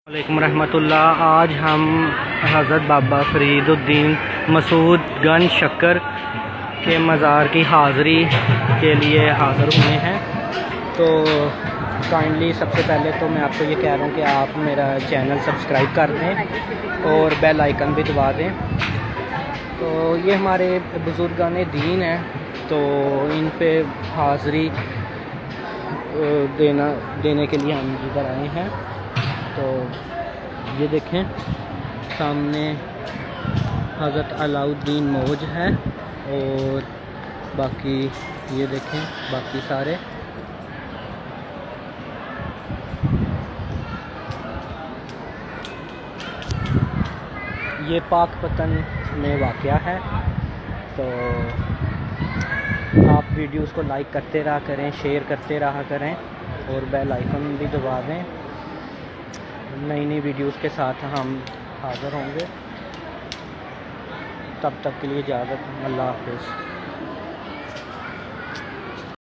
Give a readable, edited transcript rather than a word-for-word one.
علیکم رحمۃ اللہ۔ آج ہم حضرت بابا فرید الدین مسعود گنج شکر کے مزار کی حاضری کے لیے حاضر ہوئے ہیں۔ تو کائنڈلی سب سے پہلے تو میں آپ کو یہ کہہ رہا ہوں کہ آپ میرا چینل سبسکرائب کر دیں اور بیل آئیکن بھی دبا دیں۔ تو یہ ہمارے بزرگان دین ہیں، تو ان پہ حاضری دینے کے لیے ہم ادھر آئے ہیں۔ تو یہ دیکھیں سامنے حضرت علاء الدین موج ہے، اور باقی یہ دیکھیں باقی سارے۔ یہ پاک پتن میں واقع ہے۔ تو آپ ویڈیوز کو لائک کرتے رہا کریں، شیئر کرتے رہا کریں اور بیل آئیکن بھی دبا دیں۔ نئی ویڈیوز کے ساتھ ہم حاضر ہوں گے۔ تب تک کے لیے اجازت، اللہ حافظ۔